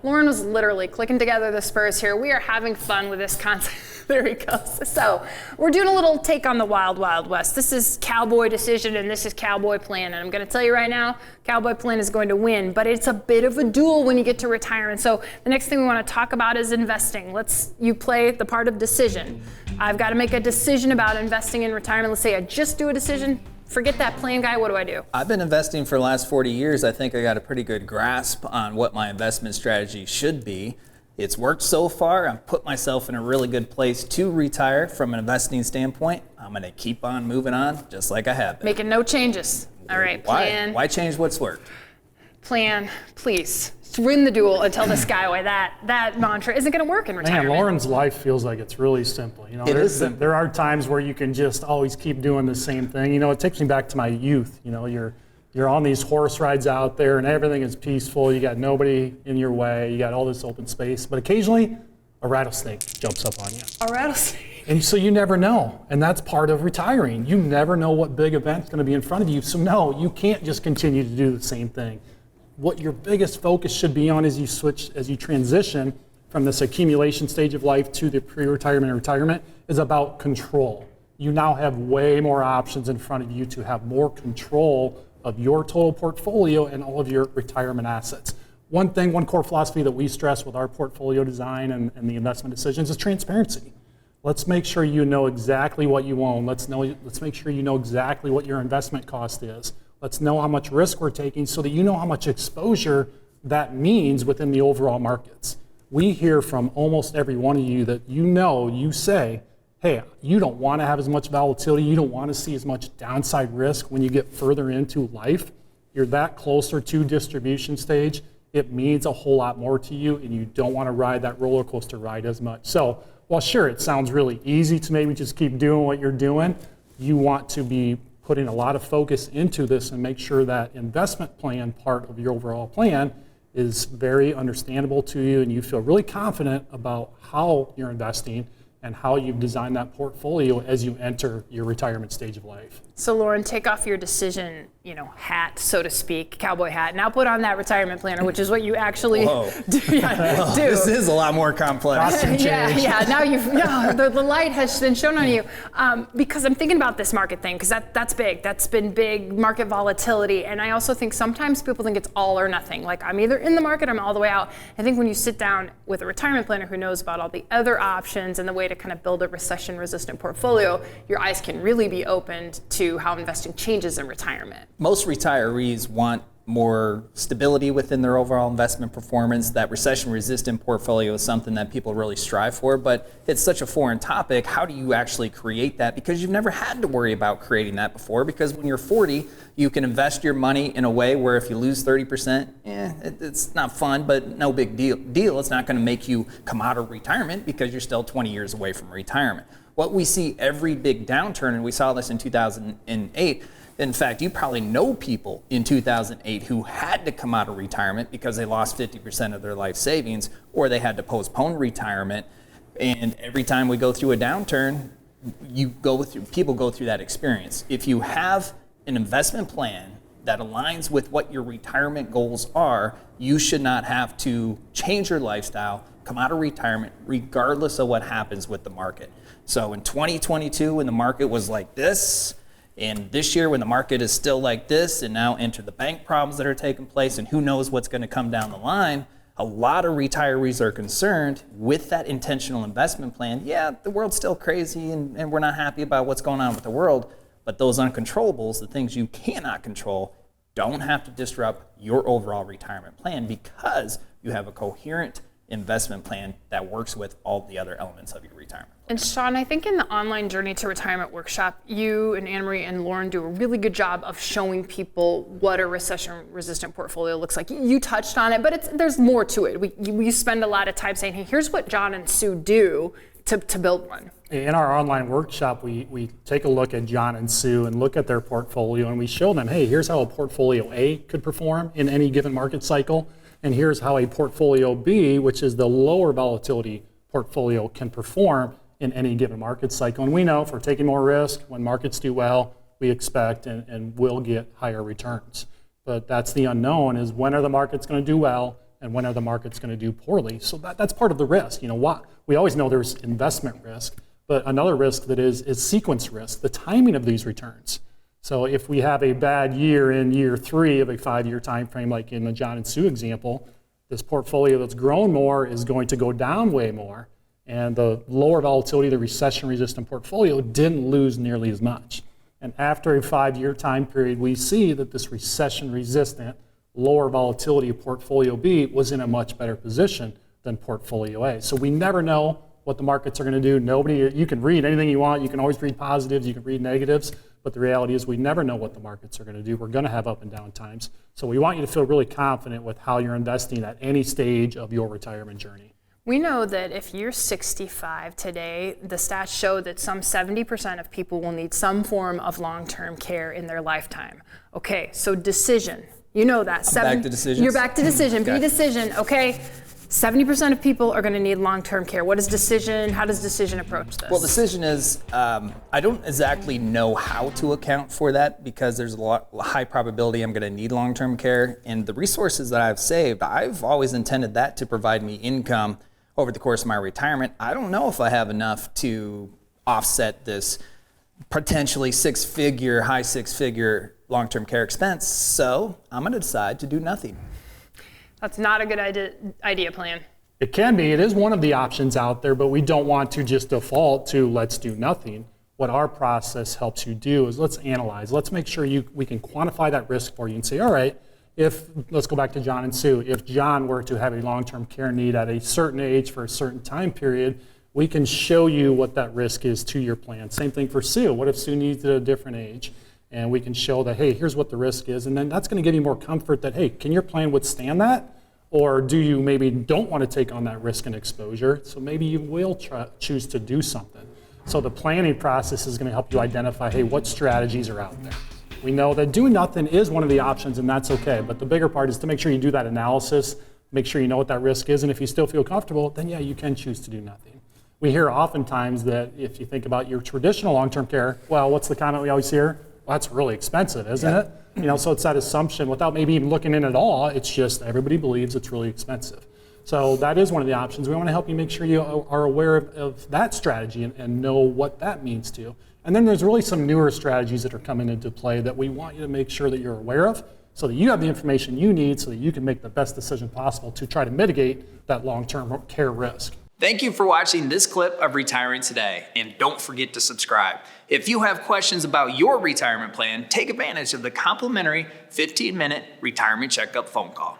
Loren was literally clicking together the Spurs here. We are having fun with this concept. There he goes. So we're doing a little take on the Wild Wild West. This is Cowboy Decision and this is Cowboy Plan. And I'm going to tell you right now, Cowboy Plan is going to win, but it's a bit of a duel when you get to retirement. So the next thing we want to talk about is investing. You play the part of decision. I've got to make a decision about investing in retirement. Let's say I just do a decision. Forget that plan, guy. What do I do? I've been investing for the last 40 years. I think I got a pretty good grasp on what my investment strategy should be. It's worked so far. I've put myself in a really good place to retire from an investing standpoint. I'm going to keep on moving on just like I have been. Making no changes. All right, plan. Why change what's worked? Plan, please. Win the duel and tell this guy why that mantra isn't going to work in retirement. Man, Loren's life feels like it's really simple. There are times where you can just always keep doing the same thing. It takes me back to my youth. You're on these horse rides out there and everything is peaceful. You got nobody in your way. You got all this open space. But occasionally, a rattlesnake jumps up on you. A rattlesnake. And so you never know. And that's part of retiring. You never know what big event's going to be in front of you. So no, you can't just continue to do the same thing. What your biggest focus should be on as you transition from this accumulation stage of life to the pre-retirement and retirement is about control. You now have way more options in front of you to have more control of your total portfolio and all of your retirement assets. One core philosophy that we stress with our portfolio design and the investment decisions is transparency. Let's make sure you know exactly what you own. Let's make sure you know exactly what your investment cost is. Let's know how much risk we're taking so that you know how much exposure that means within the overall markets. We hear from almost every one of you that you say, hey, you don't want to have as much volatility, you don't want to see as much downside risk when you get further into life. You're that closer to distribution stage, it means a whole lot more to you and you don't want to ride that roller coaster ride as much. So, while sure, it sounds really easy to maybe just keep doing what you're doing, you want to be putting a lot of focus into this and make sure that investment plan part of your overall plan is very understandable to you and you feel really confident about how you're investing and how you've designed that portfolio as you enter your retirement stage of life. So Loren, take off your decision, hat, so to speak, cowboy hat. Now put on that retirement planner, which is what you actually do. This is a lot more complex. Yeah. Now the light has been shown on you because I'm thinking about this market thing because that's big. That's been big market volatility, and I also think sometimes people think it's all or nothing. Like I'm either in the market, or I'm all the way out. I think when you sit down with a retirement planner who knows about all the other options and the way to kind of build a recession-resistant portfolio, your eyes can really be opened to how investing changes in retirement. Most retirees want more stability within their overall investment performance. That recession-resistant portfolio is something that people really strive for, but it's such a foreign topic. How do you actually create that? Because you've never had to worry about creating that before, because when you're 40, you can invest your money in a way where if you lose 30%, it's not fun, but no big deal. It's not going to make you come out of retirement because you're still 20 years away from retirement. What we see every big downturn, and we saw this in 2008, in fact, you probably know people in 2008 who had to come out of retirement because they lost 50% of their life savings or they had to postpone retirement. And every time we go through a downturn, people go through that experience. If you have an investment plan that aligns with what your retirement goals are, you should not have to change your lifestyle, come out of retirement, regardless of what happens with the market. So in 2022, when the market was like this, and this year when the market is still like this, and now enter the bank problems that are taking place, and who knows what's going to come down the line, a lot of retirees are concerned with that intentional investment plan. Yeah, the world's still crazy, and we're not happy about what's going on with the world, but those uncontrollables, the things you cannot control, don't have to disrupt your overall retirement plan because you have a coherent investment plan that works with all the other elements of your retirement. And Chawn, I think in the online Journey to Retirement workshop, you and Anne-Marie and Loren do a really good job of showing people what a recession-resistant portfolio looks like. You touched on it, but there's more to it. We spend a lot of time saying, hey, here's what John and Sue do to build one. In our online workshop, we take a look at John and Sue and look at their portfolio, and we show them, hey, here's how a portfolio A could perform in any given market cycle, and here's how a portfolio B, which is the lower volatility portfolio, can perform in any given market cycle. And we know if we're taking more risk, when markets do well, we expect and will get higher returns. But that's the unknown, is when are the markets going to do well, and when are the markets going to do poorly. So that's part of the risk. We always know there's investment risk, but another risk that is sequence risk, the timing of these returns. So if we have a bad year in year 3 of a 5-year time frame, like in the John and Sue example, this portfolio that's grown more is going to go down way more, and the lower volatility, the recession-resistant portfolio didn't lose nearly as much. And after a 5-year time period, we see that this recession-resistant, lower volatility portfolio B was in a much better position than portfolio A. So we never know what the markets are going to do. You can read anything you want. You can always read positives. You can read negatives. But the reality is we never know what the markets are going to do. We're going to have up and down times. So we want you to feel really confident with how you're investing at any stage of your retirement journey. We know that if you're 65 today, the stats show that some 70% of people will need some form of long-term care in their lifetime. Okay, so decision. You know that. Back to decisions. You're back to decision. Okay. Be decision. Okay. 70% of people are going to need long-term care. What is decision? How does decision approach this? Well, decision is, I don't exactly know how to account for that because there's a high probability I'm going to need long-term care. And the resources that I've saved, I've always intended that to provide me income over the course of my retirement. I don't know if I have enough to offset this potentially high six-figure long-term care expense. So I'm going to decide to do nothing. That's not a good idea plan. It can be. It is one of the options out there, but we don't want to just default to let's do nothing. What our process helps you do is let's analyze. Let's make sure we can quantify that risk for you and say, all right, let's go back to John and Sue. If John were to have a long-term care need at a certain age for a certain time period, we can show you what that risk is to your plan. Same thing for Sue. What if Sue needs it at a different age? And we can show that, hey, here's what the risk is. And then that's going to give you more comfort that, hey, can your plan withstand that? Or do you maybe don't want to take on that risk and exposure? So maybe you will choose to do something. So the planning process is going to help you identify, hey, what strategies are out there? We know that doing nothing is one of the options, and that's okay. But the bigger part is to make sure you do that analysis, make sure you know what that risk is, and if you still feel comfortable, then yeah, you can choose to do nothing. We hear oftentimes that if you think about your traditional long-term care, well, what's the comment we always hear? Well, that's really expensive, isn't it? So it's that assumption without maybe even looking in at all. It's just everybody believes it's really expensive. So that is one of the options. We want to help you make sure you are aware of that strategy and know what that means to you. And then there's really some newer strategies that are coming into play that we want you to make sure that you're aware of so that you have the information you need so that you can make the best decision possible to try to mitigate that long-term care risk. Thank you for watching this clip of Retiring Today, and don't forget to subscribe. If you have questions about your retirement plan, take advantage of the complimentary 15-minute retirement checkup phone call.